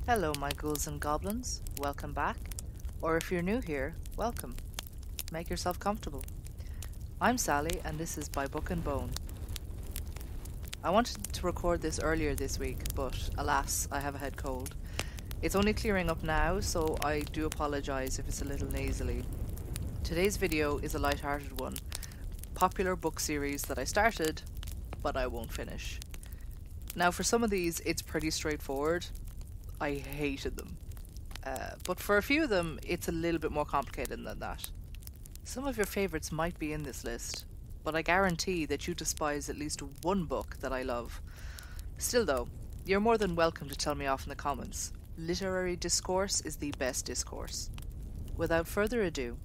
Hello my ghouls and goblins, welcome back. Or if you're new here, welcome. Make yourself comfortable. I'm Sally and this is By Book and Bone. I wanted to record this earlier this week, but alas, I have a head cold. It's only clearing up now, so I do apologise if it's a little nasally. Today's video is a light-hearted one. Popular book series that I started, but I won't finish. Now for some of these, it's pretty straightforward. I hated them. But for a few of them, it's a little bit more complicated than that. Some of your favourites might be in this list, but I guarantee that you despise at least one book that I love. Still though, you're more than welcome to tell me off in the comments. Literary discourse is the best discourse. Without further ado,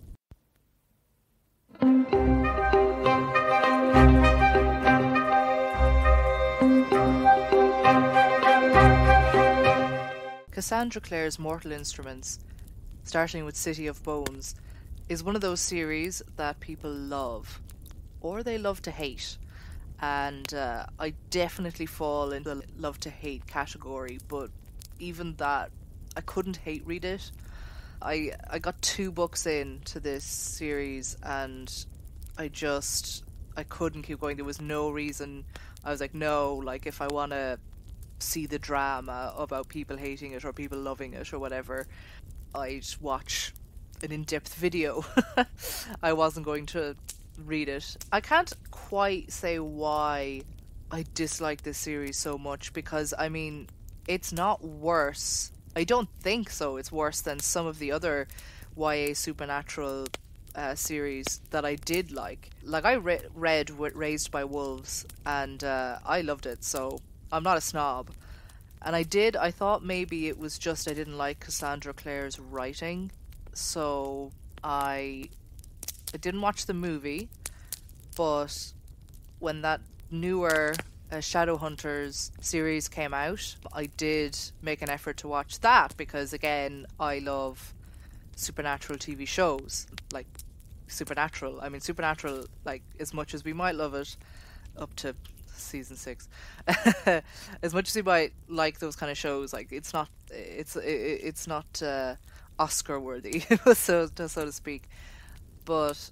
Cassandra Clare's Mortal Instruments, starting with City of Bones, is one of those series that people love, or they love to hate. And I definitely fall into the love to hate category, but even that, I couldn't hate read it. I got 2 books into this series and I couldn't keep going. There was no reason. I was like, no, like if I want to see the drama about people hating it or people loving it or whatever, I'd watch an in-depth video. I wasn't going to read it. I can't quite say why I dislike this series so much, because I mean, it's not worse. I don't think so. It's worse than some of the other YA supernatural series that I did like. Like I read Raised by Wolves and I loved it, so I'm not a snob. And I thought maybe it was just I didn't like Cassandra Clare's writing, so I didn't watch the movie. But when that newer Shadowhunters series came out, I did make an effort to watch that, because again, I love supernatural TV shows. Like Supernatural, I mean Supernatural, like as much as we might love it up to season 6, as much as you might like those kind of shows, like it's not Oscar worthy, so to speak. But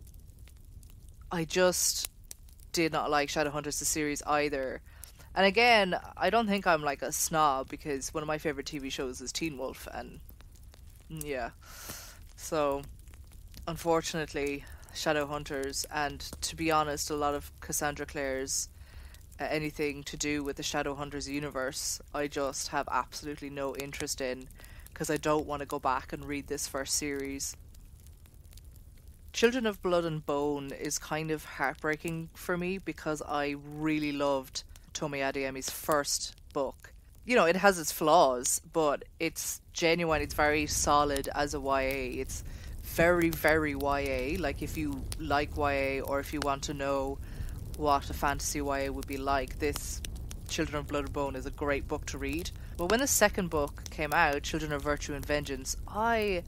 I just did not like Shadowhunters the series either. And again, I don't think I'm like a snob, because one of my favorite TV shows is Teen Wolf, and yeah, so unfortunately Shadowhunters, and to be honest, a lot of Cassandra Clare's anything to do with the Shadowhunters universe, I just have absolutely no interest in, because I don't want to go back and read this first series. Children of Blood and Bone is kind of heartbreaking for me, because I really loved Tomi Adeyemi's first book. You know, it has its flaws, but it's genuine, it's very solid as a YA. It's very, very YA. Like if you like YA, or if you want to know what a fantasy YA would be like, this Children of Blood and Bone is a great book to read. But when the second book came out, Children of Virtue and Vengeance, I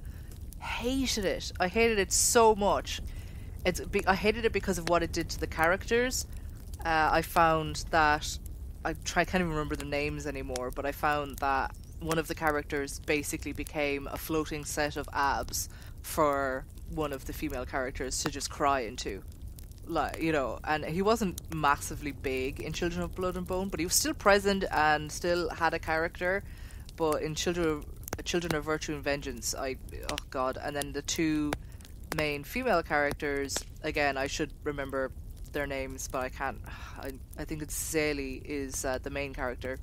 hated it. I hated it so much. I hated it because of what it did to the characters. I found that I can't even remember the names anymore, but I found that one of the characters basically became a floating set of abs for one of the female characters to just cry into. Like, you know, and he wasn't massively big in Children of Blood and Bone, but he was still present and still had a character. But in Children of Virtue and Vengeance, oh god. And then the 2 main female characters, again, I should remember their names, but I can't. I think it's Zélie is the main character,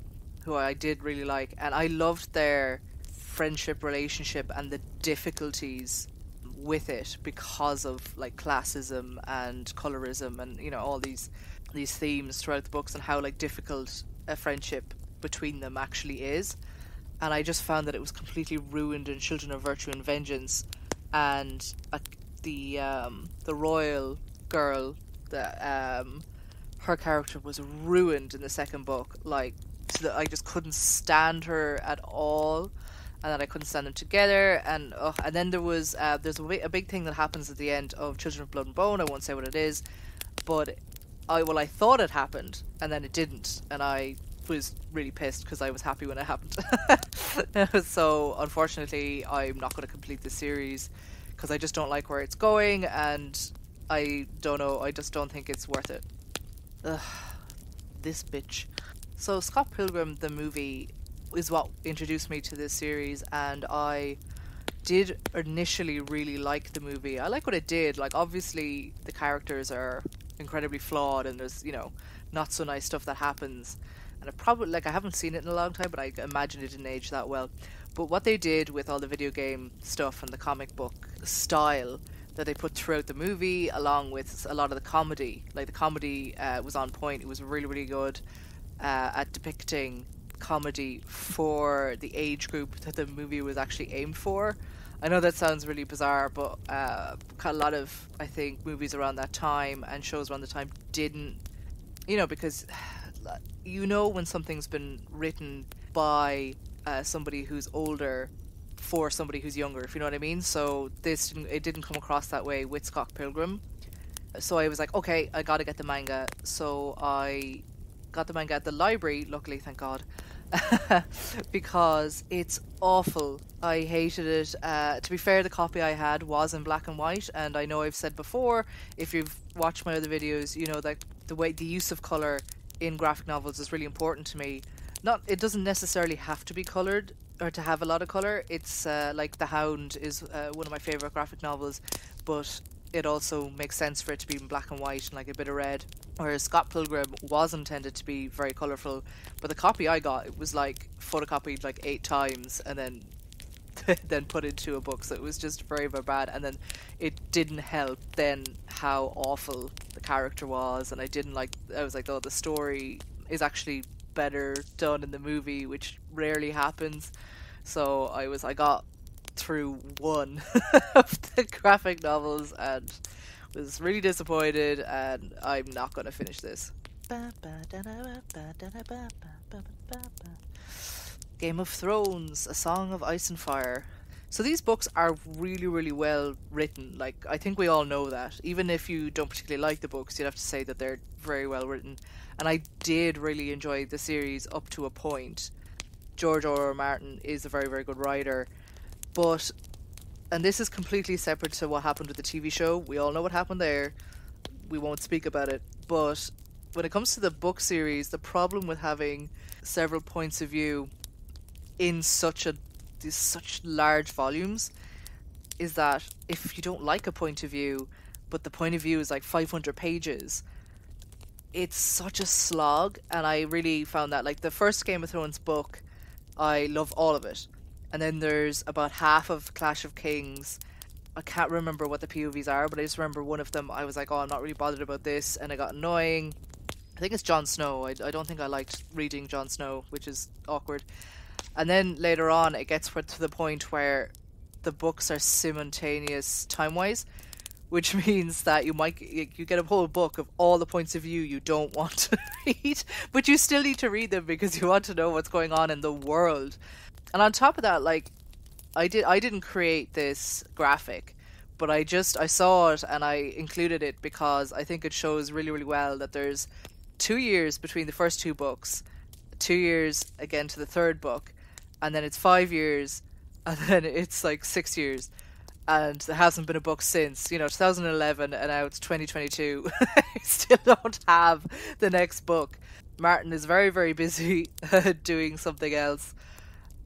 who I did really like, and I loved their friendship relationship and the difficulties with it because of like classism and colorism and, you know, all these themes throughout the books, and how like difficult a friendship between them actually is. And I just found that it was completely ruined in Children of Virtue and Vengeance. And the royal girl, her character was ruined in the second book, like, so that I just couldn't stand her at all, and that I couldn't stand them together. And then there's a big thing that happens at the end of Children of Blood and Bone. I won't say what it is, but I thought it happened, and then it didn't, and I was really pissed because I was happy when it happened. So unfortunately I'm not going to complete the series because I just don't like where it's going, and I don't know, I just don't think it's worth it. Ugh, this bitch. So Scott Pilgrim the movie is what introduced me to this series, and I did initially really like the movie. I like what it did. Like, obviously the characters are incredibly flawed, and there's, you know, not so nice stuff that happens, and I probably, like, I haven't seen it in a long time, but I imagine it didn't age that well. But what they did with all the video game stuff and the comic book style that they put throughout the movie, along with a lot of the comedy, like the comedy was on point. It was really, really good at depicting comedy for the age group that the movie was actually aimed for. I know that sounds really bizarre, but a lot of, I think, movies around that time and shows around the time didn't, you know, because you know when something's been written by somebody who's older for somebody who's younger, if you know what I mean. So it didn't come across that way with Scott Pilgrim. So I was like, okay, I gotta get the manga. So I got the manga at the library, luckily, thank God. Because it's awful. I hated it. To be fair, the copy I had was in black and white, and I know I've said before, if you've watched my other videos, you know that the use of colour in graphic novels is really important to me. It doesn't necessarily have to be coloured or to have a lot of colour. It's like The Hound is one of my favourite graphic novels, but it also makes sense for it to be in black and white and like a bit of red. Whereas Scott Pilgrim was intended to be very colourful, but the copy I got, it was like photocopied like 8 times and then then put into a book, so it was just very, very bad. And then it didn't help then how awful the character was, and I was like, oh, the story is actually better done in the movie, which rarely happens. So I got through one of the graphic novels and was really disappointed, and I'm not going to finish this. Game of Thrones, A Song of Ice and Fire. So these books are really, really well written. Like, I think we all know that. Even if you don't particularly like the books, you'd have to say that they're very well written. And I did really enjoy the series up to a point. George R.R. Martin is a very, very good writer. But, and this is completely separate to what happened with the TV show. We all know what happened there. We won't speak about it. But when it comes to the book series, the problem with having several points of view in such large volumes is that if you don't like a point of view, but the point of view is like 500 pages, it's such a slog. And I really found that, like, the first Game of Thrones book, I love all of it. And then there's about half of Clash of Kings. I can't remember what the POVs are, but I just remember one of them, I was like, oh, I'm not really bothered about this, and it got annoying. I think it's Jon Snow. I don't think I liked reading Jon Snow, which is awkward. And then later on, it gets to the point where the books are simultaneous time-wise, which means that you get a whole book of all the points of view you don't want to read, but you still need to read them because you want to know what's going on in the world. And on top of that, like, I didn't create this graphic, but I saw it and I included it because I think it shows really, really well that there's 2 years between the first 2 books, 2 years again to the third book, and then it's 5 years, and then it's like 6 years, and there hasn't been a book since, 2011, and now it's 2022. I still don't have the next book. Martin is very, very busy doing something else.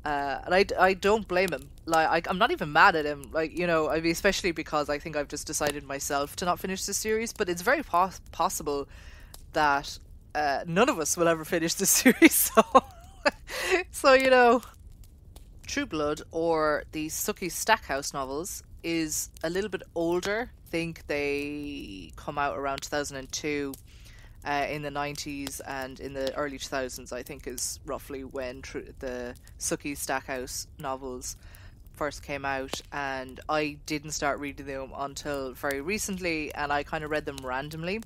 And I don't blame him. Like, I'm not even mad at him. Like, I mean, especially because I think I've just decided myself to not finish this series. But it's very possible that none of us will ever finish this series. So Trueblood, or the Sookie Stackhouse novels, is a little bit older. I think they come out around 2002. In the 90s and in the early 2000s, I think, is roughly when the Sookie Stackhouse novels first came out, and I didn't start reading them until very recently, and I kind of read them randomly.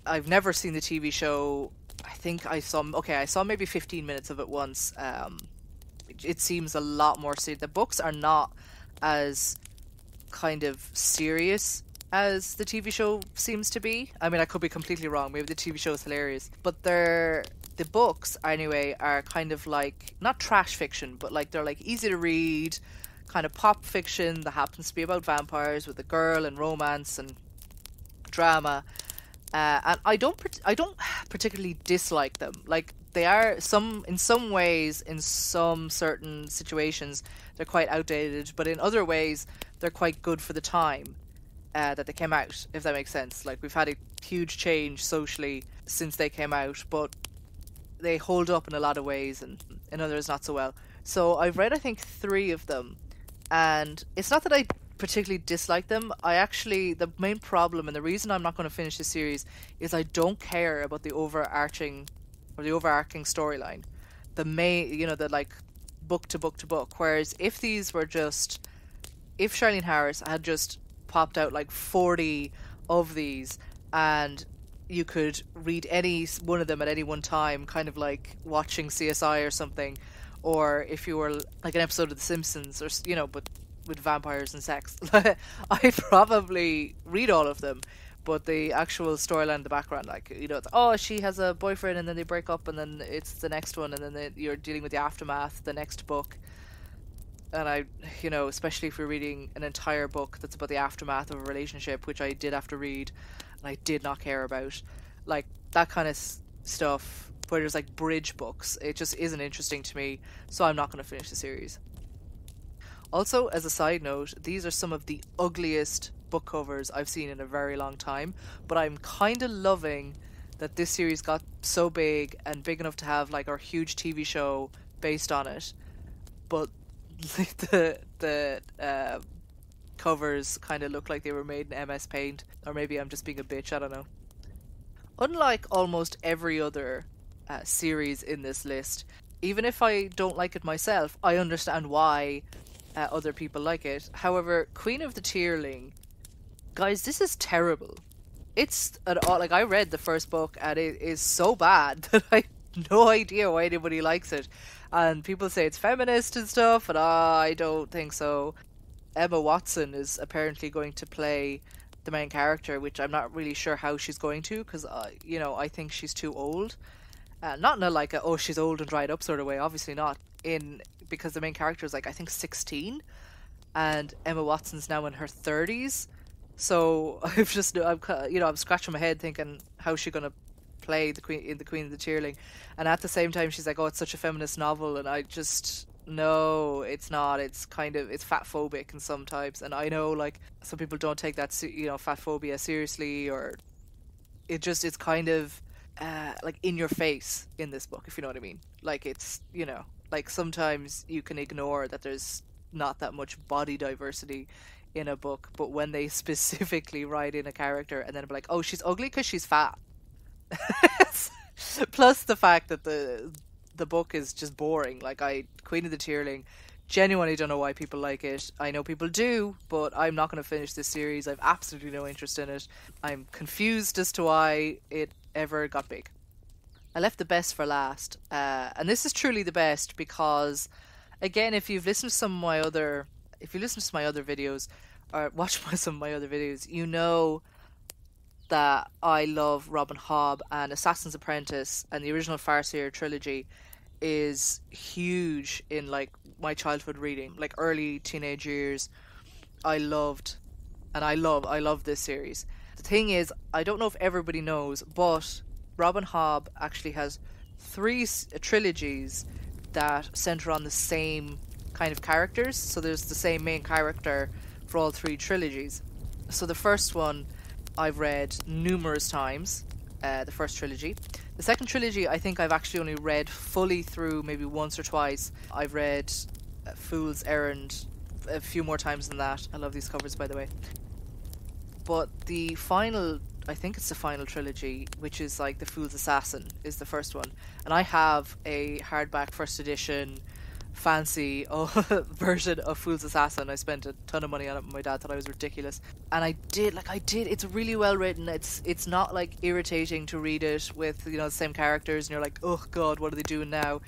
I've never seen the TV show. I think I saw maybe 15 minutes of it once. It seems a lot more serious. The books are not as kind of serious as the TV show seems to be. I mean, I could be completely wrong. Maybe the TV show is hilarious, but they're the books anyway are kind of like not trash fiction, but like they're like easy to read, kind of pop fiction that happens to be about vampires with a girl and romance and drama. And I don't particularly dislike them. Like they are in some ways, in some certain situations, they're quite outdated, but in other ways, they're quite good for the time that they came out. If that makes sense. Like we've had a huge change socially since they came out, but they hold up in a lot of ways, and in others not so well. So I've read I think 3 of them, and it's not that I particularly dislike them. The main problem and the reason I'm not going to finish the series is I don't care about the overarching storyline, the main, the like book to book to book. Whereas if Charlene Harris had just popped out like 40 of these, and you could read any one of them at any one time, kind of like watching CSI or something, or if you were like an episode of The Simpsons, or but with vampires and sex, I probably read all of them. But the actual storyline in the background, like, she has a boyfriend and then they break up and then it's the next one, and then you're dealing with the aftermath, the next book. And especially if you're reading an entire book that's about the aftermath of a relationship, which I did have to read and I did not care about, like that kind of stuff where there's like bridge books, it just isn't interesting to me, so I'm not going to finish the series. Also, as a side note, these are some of the ugliest book covers I've seen in a very long time, but I'm kind of loving that this series got so big and big enough to have like our huge TV show based on it, but like the covers kind of look like they were made in MS Paint, or maybe I'm just being a bitch, I don't know. Unlike almost every other series in this list, even if I don't like it myself, I understand why other people like it. However, Queen of the Tearling, guys, this is terrible. It's like I read the first book and it is so bad that I have no idea why anybody likes it. And people say it's feminist and stuff, and I don't think so. Emma Watson is apparently going to play the main character, which I'm not really sure how she's going to, because I think she's too old. Not in a like she's old and dried up sort of way, obviously not. Because the main character is like I think 16, and Emma Watson's now in her 30s. So I'm scratching my head thinking how's she gonna play the Queen of the Tearling, and at the same time she's like, oh, it's such a feminist novel, and I just no, it's not. It's fat phobic in some types, and I know like some people don't take that fat phobia seriously, or it's kind of like in your face in this book, if you know what I mean. Like it's like sometimes you can ignore that there's not that much body diversity in a book, but when they specifically write in a character and then be like, oh, she's ugly because she's fat. Plus the fact that the book is just boring. Like Queen of the Tearling, genuinely don't know why people like it. I know people do, but I'm not going to finish this series. I've absolutely no interest in it. I'm confused as to why it ever got big. I left the best for last, and this is truly the best because, again, if you've listened to some of my other videos or watched some of my other videos, you know that I love Robin Hobb, and Assassin's Apprentice and the original Farseer trilogy is huge in like my childhood reading, like early teenage years. I love this series. The thing is, I don't know if everybody knows, but Robin Hobb actually has 3 trilogies that center on the same kind of characters. So there's the same main character for all 3 trilogies. So the first one I've read numerous times, the first trilogy. The second trilogy I think I've actually only read fully through maybe once or twice. I've read Fool's Errand a few more times than that. I love these covers, by the way. But I think it's the final trilogy, which is like The Fool's Assassin, is the first one. And I have a hardback first edition fancy version of Fool's Assassin. I spent a ton of money on it. My dad thought I was ridiculous, and I did. It's really well written. It's not like irritating to read it with the same characters and you're like, oh god, what are they doing now?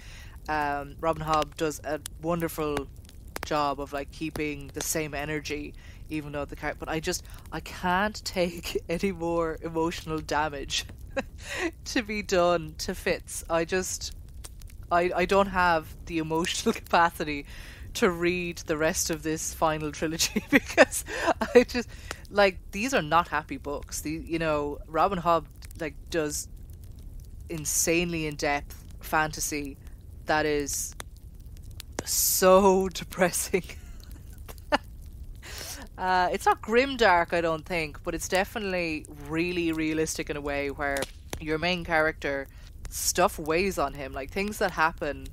Robin Hobb does a wonderful job of like keeping the same energy, even though but I can't take any more emotional damage to be done to Fitz. I don't have the emotional capacity to read the rest of this final trilogy because I just like these are not happy books. Robin Hobb does insanely in-depth fantasy that is so depressing. It's not grimdark, I don't think, but it's definitely really realistic in a way where your main character, stuff weighs on him, like things that happen.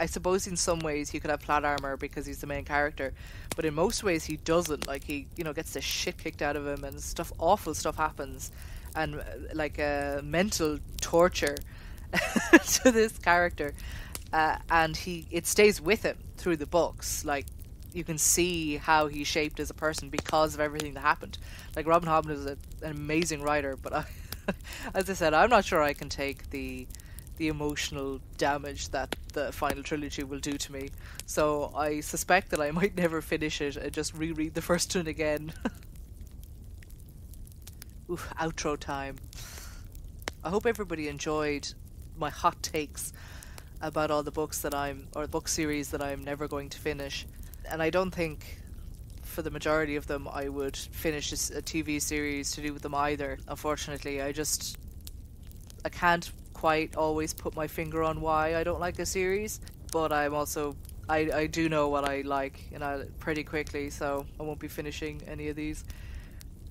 I suppose in some ways he could have plot armor because he's the main character, but in most ways he doesn't. Like he, gets the shit kicked out of him, and awful stuff happens, and mental torture to this character, and it stays with him through the books. Like you can see how he's shaped as a person because of everything that happened. Like Robin Hobb is an amazing writer, but as I said, I'm not sure I can take the emotional damage that the final trilogy will do to me. So I suspect that I might never finish it and just reread the first one again. Oof, outro time. I hope everybody enjoyed my hot takes about all the books or book series that I'm never going to finish. And I don't think for the majority of them I would finish a TV series to do with them either. Unfortunately, I can't quite always put my finger on why I don't like a series, but I do know what I like, pretty quickly, so I won't be finishing any of these.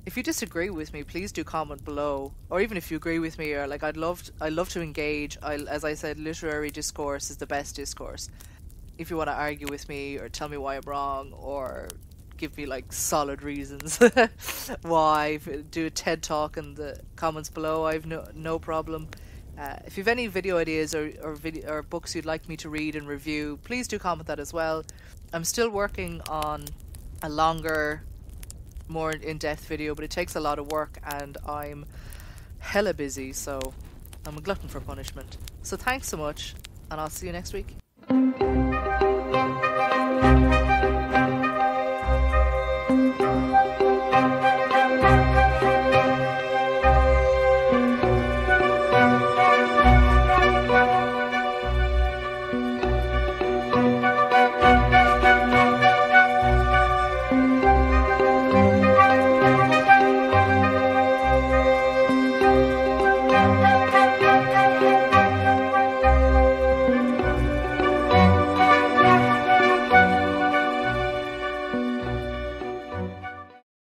If you disagree with me, please do comment below, or even if you agree with me, or I'd love to engage. As I said, literary discourse is the best discourse. If you want to argue with me or tell me why I'm wrong, or give me solid reasons why, do a TED talk in the comments below. I have no problem. If you have any video ideas or books you'd like me to read and review, please do comment that as well. I'm still working on a longer, more in-depth video, but it takes a lot of work and I'm hella busy, so I'm a glutton for punishment. So thanks so much, and I'll see you next week.